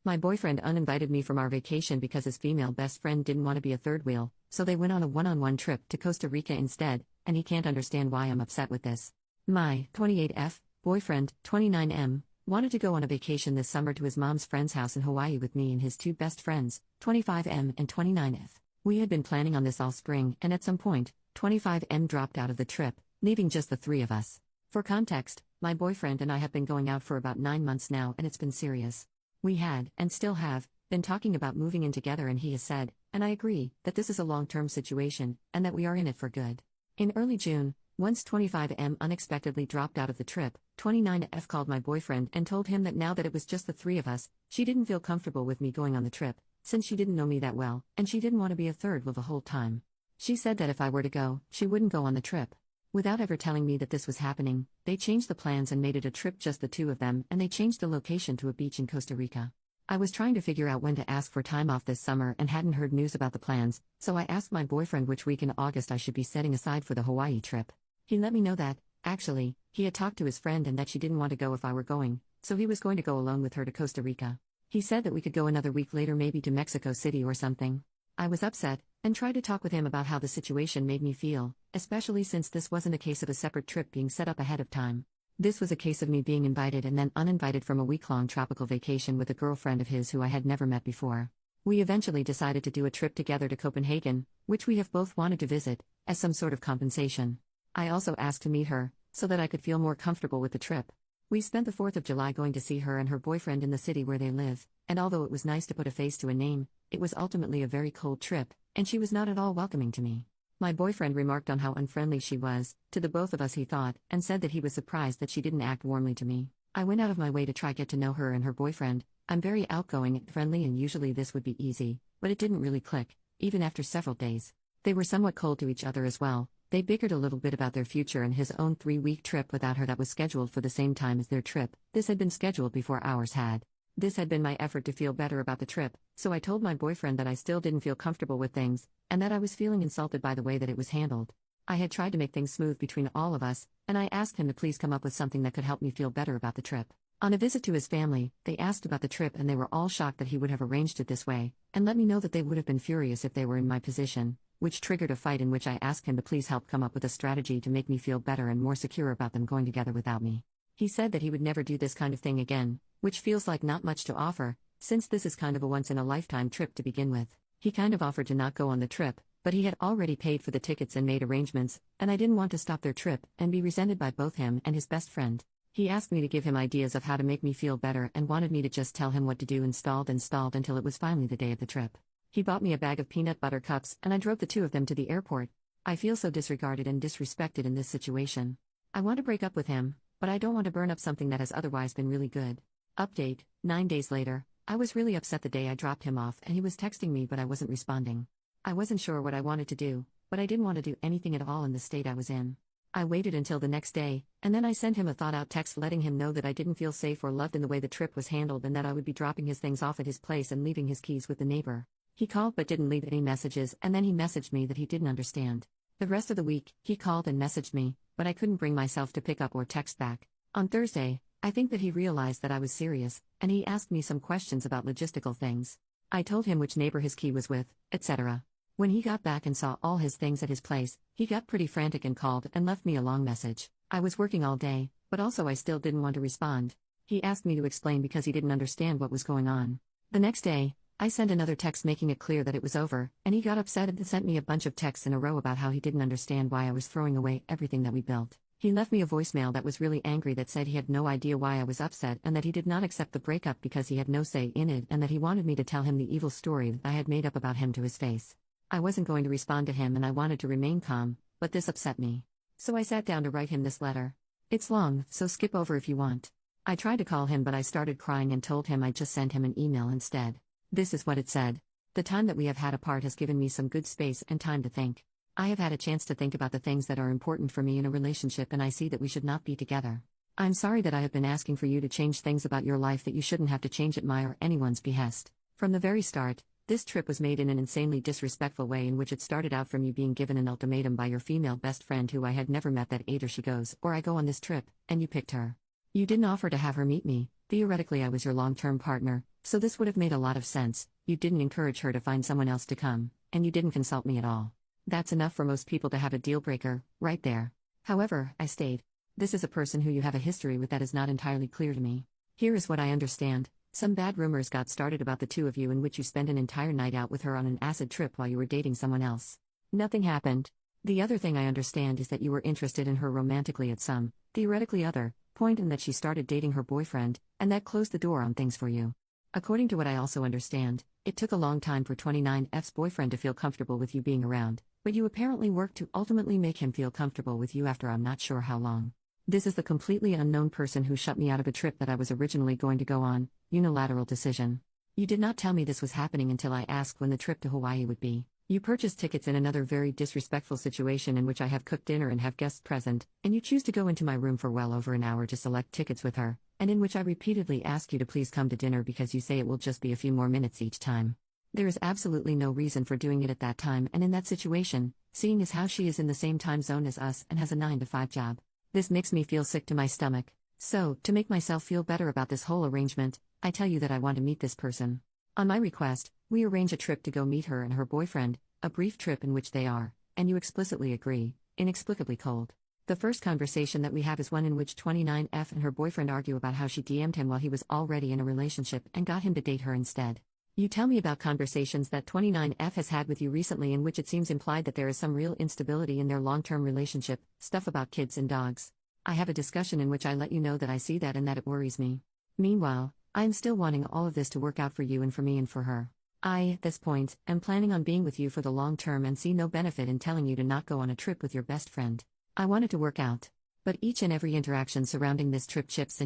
My boyfriend uninvited me from our vacation because his female best friend didn't want to be a third wheel, so they went on a one-on-one trip to Costa Rica instead, and he can't understand why I'm upset with this. My 28F boyfriend, 29M, wanted to go on a vacation this summer to his mom's friend's house in Hawaii with me and his two best friends, 25M and 29F. We had been planning on this all spring, and at some point, 25M dropped out of the trip, leaving just the three of us. For context, my boyfriend and I have been going out for about 9 months now, and it's been serious. We had, and still have, been talking about moving in together, and he has said, and I agree, that this is a long-term situation, and that we are in it for good. In early June, once 25M unexpectedly dropped out of the trip, 29F called my boyfriend and told him that now that it was just the three of us, she didn't feel comfortable with me going on the trip, since she didn't know me that well, and she didn't want to be a third wheel the whole time. She said that if I were to go, she wouldn't go on the trip. Without ever telling me that this was happening, they changed the plans and made it a trip just the two of them, and they changed the location to a beach in Costa Rica. I was trying to figure out when to ask for time off this summer and hadn't heard news about the plans, so I asked my boyfriend which week in August I should be setting aside for the Hawaii trip. He let me know that, actually, he had talked to his friend and that she didn't want to go if I were going, so he was going to go alone with her to Costa Rica. He said that we could go another week later, maybe to Mexico City or something. I was upset, and tried to talk with him about how the situation made me feel, especially since this wasn't a case of a separate trip being set up ahead of time. This was a case of me being invited and then uninvited from a week-long tropical vacation with a girlfriend of his who I had never met before. We eventually decided to do a trip together to Copenhagen, which we have both wanted to visit, as some sort of compensation. I also asked to meet her, so that I could feel more comfortable with the trip. We spent the 4th of July going to see her and her boyfriend in the city where they live, and although it was nice to put a face to a name, it was ultimately a very cold trip, and she was not at all welcoming to me. My boyfriend remarked on how unfriendly she was, to the both of us he thought, and said that he was surprised that she didn't act warmly to me. I went out of my way to try get to know her and her boyfriend. I'm very outgoing and friendly, and usually this would be easy, but it didn't really click, even after several days. They were somewhat cold to each other as well. They bickered a little bit about their future and his own 3-week trip without her that was scheduled for the same time as their trip. This had been scheduled before ours had. This had been my effort to feel better about the trip, so I told my boyfriend that I still didn't feel comfortable with things, and that I was feeling insulted by the way that it was handled. I had tried to make things smooth between all of us, and I asked him to please come up with something that could help me feel better about the trip. On a visit to his family, they asked about the trip and they were all shocked that he would have arranged it this way, and let me know that they would have been furious if they were in my position, which triggered a fight in which I asked him to please help come up with a strategy to make me feel better and more secure about them going together without me. He said that he would never do this kind of thing again, which feels like not much to offer, since this is kind of a once-in-a-lifetime trip to begin with. He kind of offered to not go on the trip, but he had already paid for the tickets and made arrangements, and I didn't want to stop their trip and be resented by both him and his best friend. He asked me to give him ideas of how to make me feel better and wanted me to just tell him what to do and stalled until it was finally the day of the trip. He bought me a bag of peanut butter cups and I drove the two of them to the airport. I feel so disregarded and disrespected in this situation. I want to break up with him, but I don't want to burn up something that has otherwise been really good. Update, 9 days later, I was really upset the day I dropped him off and he was texting me but I wasn't responding. I wasn't sure what I wanted to do, but I didn't want to do anything at all in the state I was in. I waited until the next day, and then I sent him a thought-out text letting him know that I didn't feel safe or loved in the way the trip was handled and that I would be dropping his things off at his place and leaving his keys with the neighbor. He called but didn't leave any messages, and then he messaged me that he didn't understand. The rest of the week, he called and messaged me, but I couldn't bring myself to pick up or text back. On Thursday, I think that he realized that I was serious, and he asked me some questions about logistical things. I told him which neighbor his key was with, etc. When he got back and saw all his things at his place, he got pretty frantic and called and left me a long message. I was working all day, but also I still didn't want to respond. He asked me to explain because he didn't understand what was going on. The next day, I sent another text making it clear that it was over, and he got upset and sent me a bunch of texts in a row about how he didn't understand why I was throwing away everything that we built. He left me a voicemail that was really angry that said he had no idea why I was upset and that he did not accept the breakup because he had no say in it and that he wanted me to tell him the evil story that I had made up about him to his face. I wasn't going to respond to him and I wanted to remain calm, but this upset me. So I sat down to write him this letter. It's long, so skip over if you want. I tried to call him but I started crying and told him I'd just send him an email instead. This is what it said. The time that we have had apart has given me some good space and time to think. I have had a chance to think about the things that are important for me in a relationship and I see that we should not be together. I'm sorry that I have been asking for you to change things about your life that you shouldn't have to change at my or anyone's behest. From the very start, this trip was made in an insanely disrespectful way in which it started out from you being given an ultimatum by your female best friend who I had never met that either she goes or I go on this trip, and you picked her. You didn't offer to have her meet me. Theoretically I was your long-term partner, So this would have made a lot of sense. You didn't encourage her to find someone else to come, and you didn't consult me at all. That's enough for most people to have a deal breaker, right there. However, I stayed. This is a person who you have a history with that is not entirely clear to me. Here is what I understand. Some bad rumors got started about the two of you in which you spent an entire night out with her on an acid trip while you were dating someone else. Nothing happened. The other thing I understand is that you were interested in her romantically at some, theoretically other, point and that she started dating her boyfriend, and that closed the door on things for you. According to what I also understand, it took a long time for 29F's boyfriend to feel comfortable with you being around, but you apparently worked to ultimately make him feel comfortable with you after I'm not sure how long. This is the completely unknown person who shut me out of a trip that I was originally going to go on, unilateral decision. You did not tell me this was happening until I asked when the trip to Hawaii would be. You purchased tickets in another very disrespectful situation in which I have cooked dinner and have guests present, and you choose to go into my room for well over an hour to select tickets with her, and in which I repeatedly ask you to please come to dinner because you say it will just be a few more minutes each time. There is absolutely no reason for doing it at that time and in that situation, seeing as how she is in the same time zone as us and has a 9-to-5 job. This makes me feel sick to my stomach. So, to make myself feel better about this whole arrangement, I tell you that I want to meet this person. On my request, we arrange a trip to go meet her and her boyfriend, a brief trip in which they are, and you explicitly agree, inexplicably cold. The first conversation that we have is one in which 29F and her boyfriend argue about how she DM'd him while he was already in a relationship and got him to date her instead. You tell me about conversations that 29F has had with you recently in which it seems implied that there is some real instability in their long-term relationship, stuff about kids and dogs. I have a discussion in which I let you know that I see that and that it worries me. Meanwhile, I am still wanting all of this to work out for you and for me and for her. I, at this point, am planning on being with you for the long term and see no benefit in telling you to not go on a trip with your best friend. I want it to work out. But each and every interaction surrounding this trip chips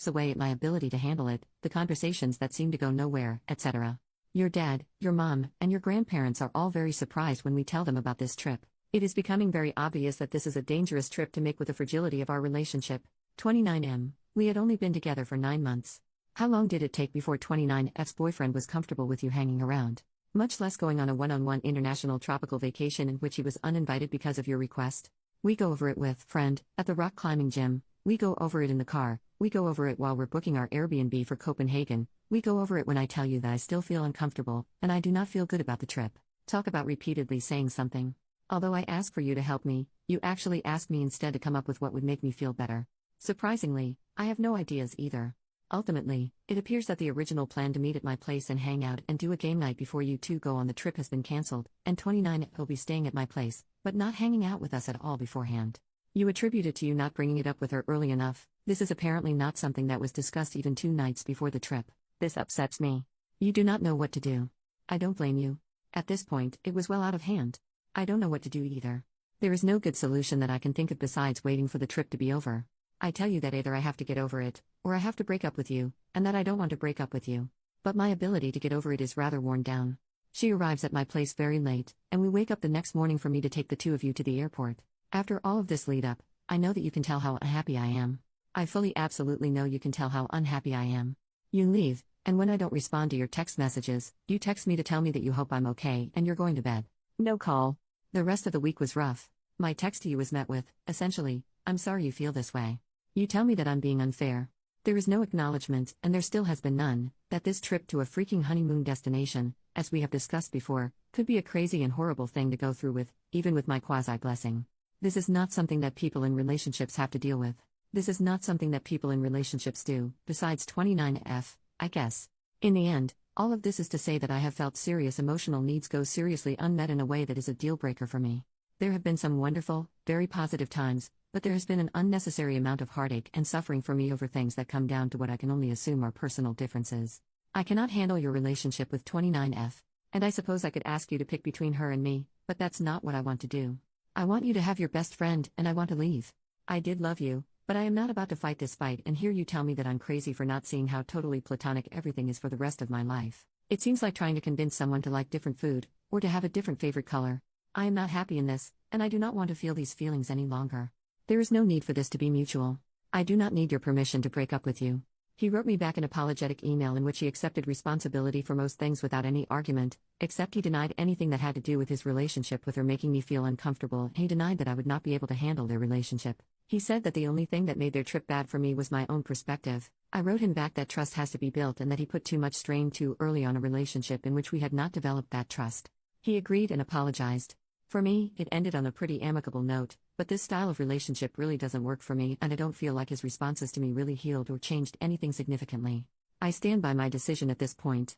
away at my ability to handle it, the conversations that seem to go nowhere, etc. Your dad, your mom, and your grandparents are all very surprised when we tell them about this trip. It is becoming very obvious that this is a dangerous trip to make with the fragility of our relationship. 29M, we had only been together for 9 months. How long did it take before 29F's boyfriend was comfortable with you hanging around? Much less going on a one-on-one international tropical vacation in which he was uninvited because of your request. We go over it with friend at the rock climbing gym. We go over it in the car. We go over it while we're booking our Airbnb for Copenhagen. We go over it when I tell you that I still feel uncomfortable and I do not feel good about the trip. Talk about repeatedly saying something. Although I ask for you to help me, you actually ask me instead to come up with what would make me feel better. Surprisingly, I have no ideas either. Ultimately, it appears that the original plan to meet at my place and hang out and do a game night before you two go on the trip has been cancelled, and 29 will be staying at my place, but not hanging out with us at all beforehand. You attribute it to you not bringing it up with her early enough. This is apparently not something that was discussed even 2 nights before the trip. This upsets me. You do not know what to do. I don't blame you. At this point, it was well out of hand. I don't know what to do either. There is no good solution that I can think of besides waiting for the trip to be over. I tell you that either I have to get over it, or I have to break up with you, and that I don't want to break up with you. But my ability to get over it is rather worn down. She arrives at my place very late, and we wake up the next morning for me to take the two of you to the airport. After all of this lead up, I know that you can tell how unhappy I am. I fully absolutely know you can tell how unhappy I am. You leave, and when I don't respond to your text messages, you text me to tell me that you hope I'm okay and you're going to bed. No call. The rest of the week was rough. My text to you was met with, essentially, I'm sorry you feel this way. You tell me that I'm being unfair. There is no acknowledgement, and there still has been none, that this trip to a freaking honeymoon destination, as we have discussed before, could be a crazy and horrible thing to go through with, even with my quasi-blessing. This is not something that people in relationships have to deal with. This is not something that people in relationships do, besides 29F, I guess. In the end, all of this is to say that I have felt serious emotional needs go seriously unmet in a way that is a deal-breaker for me. There have been some wonderful, very positive times, but there has been an unnecessary amount of heartache and suffering for me over things that come down to what I can only assume are personal differences. I cannot handle your relationship with 29F, and I suppose I could ask you to pick between her and me, but that's not what I want to do. I want you to have your best friend, and I want to leave. I did love you, but I am not about to fight this fight and hear you tell me that I'm crazy for not seeing how totally platonic everything is for the rest of my life. It seems like trying to convince someone to like different food, or to have a different favorite color. I am not happy in this, and I do not want to feel these feelings any longer. There is no need for this to be mutual. I do not need your permission to break up with you. He wrote me back an apologetic email in which he accepted responsibility for most things without any argument, except he denied anything that had to do with his relationship with her making me feel uncomfortable, and he denied that I would not be able to handle their relationship. He said that the only thing that made their trip bad for me was my own perspective. I wrote him back that trust has to be built and that he put too much strain too early on a relationship in which we had not developed that trust. He agreed and apologized. For me, it ended on a pretty amicable note, but this style of relationship really doesn't work for me, and I don't feel like his responses to me really healed or changed anything significantly. I stand by my decision at this point.